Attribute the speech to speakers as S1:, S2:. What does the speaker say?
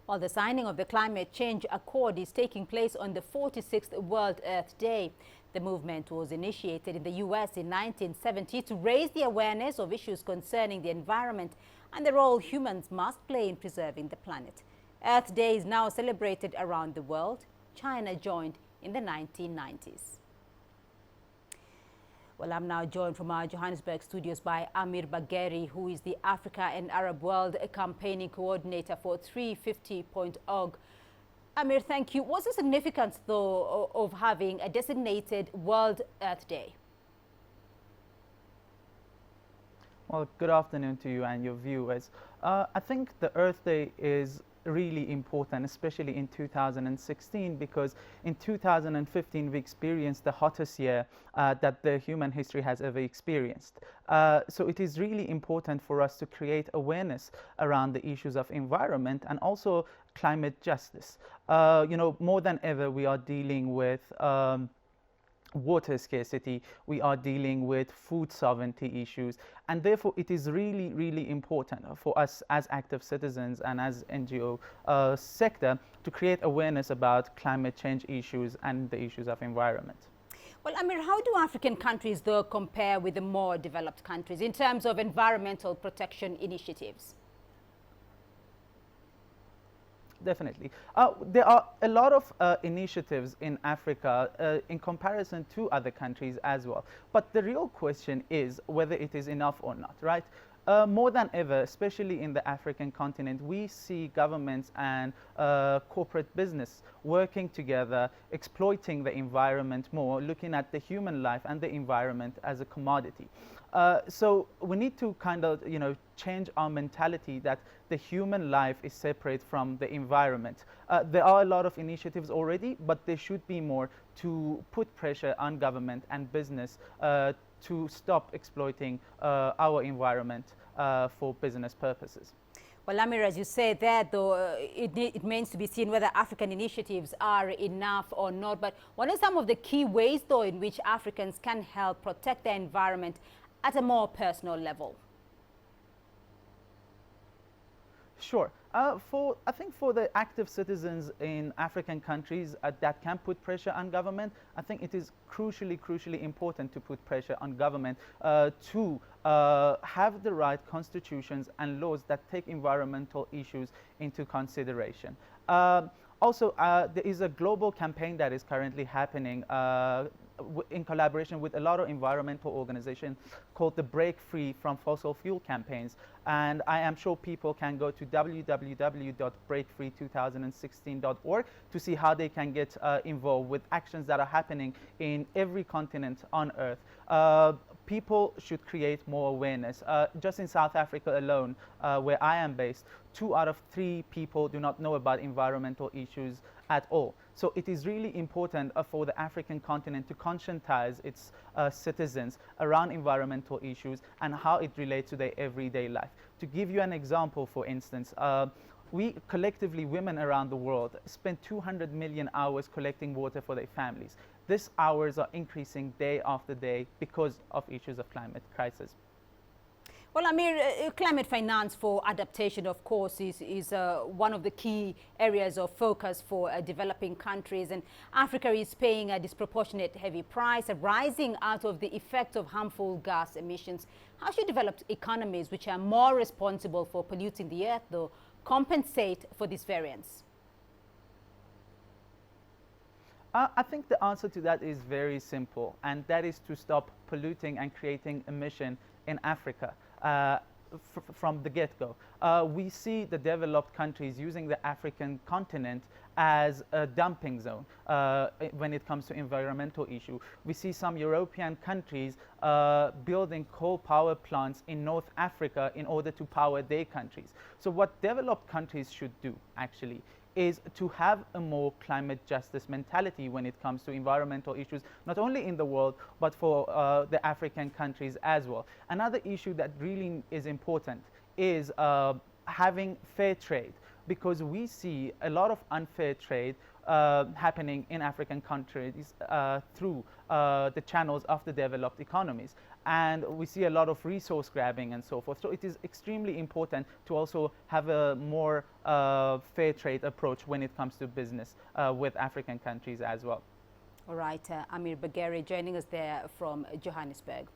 S1: While the signing of the Climate Change Accord is taking place on the 46th World Earth Day. The movement was initiated in the U.S. in 1970 to raise the awareness of issues concerning the environment and the role humans must play in preserving the planet. Earth Day is now celebrated around the world. China joined in the 1990s. Well, I'm now joined from our Johannesburg studios by Amir Bagheri, who is the Africa and Arab World Campaigning Coordinator for 350.org. Amir, thank you. What's the significance, though, of having a designated World Earth Day?
S2: Well, good afternoon to you and your viewers. I think the Earth Day is really important, especially in 2016, because in 2015 we experienced the hottest year that the human history has ever experienced. So it is really important for us to create awareness around the issues of environment and also climate justice. More than ever we are dealing with water scarcity, we are dealing with food sovereignty issues, and therefore it is really, really important for us as active citizens and as NGO sector to create awareness about climate change issues and the issues of environment.
S1: Well, Amir, how do African countries, though, compare with the more developed countries in terms of environmental protection initiatives?
S2: Definitely. There are a lot of initiatives in Africa in comparison to other countries as well. But the real question is whether it is enough or not, right? More than ever, especially in the African continent, we see governments and corporate business working together, exploiting the environment more, looking at the human life and the environment as a commodity. So we need to kind of, change our mentality that the human life is separate from the environment. There are a lot of initiatives already, but there should be more to put pressure on government and business to stop exploiting our environment for business purposes.
S1: Well, Amir, as you say there, though, it remains to be seen whether African initiatives are enough or not. But what are some of the key ways, though, in which Africans can help protect their environment at a more personal level?
S2: Sure. I think for the active citizens in African countries that can put pressure on government, I think it is crucially important to put pressure on government to have the right constitutions and laws that take environmental issues into consideration. Also, there is a global campaign that is currently happening in collaboration with a lot of environmental organizations called the Break Free from Fossil Fuel campaigns. And I am sure people can go to www.breakfree2016.org to see how they can get involved with actions that are happening in every continent on Earth. People should create more awareness. Just in South Africa alone, where I am based, 2 out of 3 people do not know about environmental issues at all. So it is really important for the African continent to conscientize its citizens around environmental issues and how it relates to their everyday life. To give you an example, for instance, we collectively, women around the world, spend 200 million hours collecting water for their families. These hours are increasing day after day because of issues of climate crisis.
S1: Well, Amir, climate finance for adaptation, of course, is one of the key areas of focus for developing countries. And Africa is paying a disproportionate heavy price arising out of the effect of harmful gas emissions. How should developed economies, which are more responsible for polluting the earth, though, compensate for this variance?
S2: I think the answer to that is very simple, and that is to stop polluting and creating emission in Africa. From the get-go. We see the developed countries using the African continent as a dumping zone when it comes to environmental issue. We see some European countries building coal power plants in North Africa in order to power their countries. So what developed countries should do, actually, is to have a more climate justice mentality when it comes to environmental issues, not only in the world, but for the African countries as well. Another issue that really is important is having fair trade. because we see a lot of unfair trade happening in African countries through the channels of the developed economies. And we see a lot of resource grabbing and so forth. So it is extremely important to also have a more fair trade approach when it comes to business with African countries as well.
S1: All right, Amir Bagheri joining us there from Johannesburg.